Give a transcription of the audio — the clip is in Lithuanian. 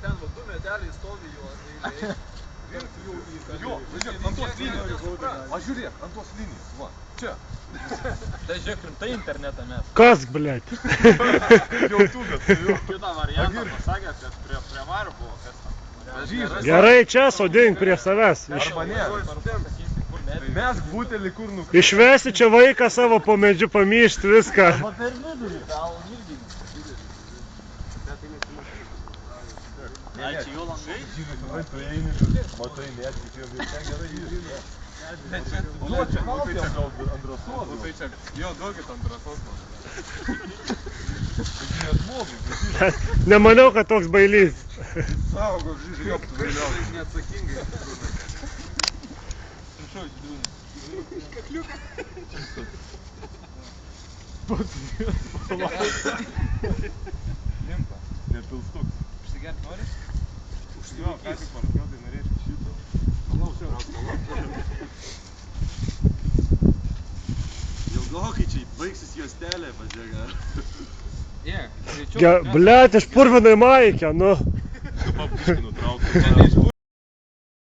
ten va 2 medeliai stovi jo eilėje. Jo, važiuok, ant tos linijos. Va žiūrėk, ant tos linijos, va, čia. Tai žiūrėk, rimtai internetą mes. Kas, blėt? Jautuvės, tai jo. Kitą variantą pasakė, kad prie Marių buvo kas tam. Gerai, čia sodink prie savęs. Arba ne. Mesk butelį kur nukreipti. Išvesi čia vaiką savo po medžiu pamyšti viską. Arba per vidurį, gal irgi. Ai, čia jo langai? Žinai, tu eini, matai, neatsikėjau, bet čia gerai žiūrė. Nu, čia gal ant drąsos. Nu, tai čia, jo, duokit ant drąsos. Nemaniau, kad toks bailys. Saugo, žiūrėk, tu vėliausiai. Neatsakingai. Prašau, žiūrėjau. Kakliukas. Pats limpa, nepilstuks. Užsigert nori? Jo, ką tik parakiau, tai norėčiau šito. Palauk. Ilgokai čia baigsis juostelė, pažiūrėk. Blėt, išpurvinai maikę, nu. Tu papuškai nutraukti.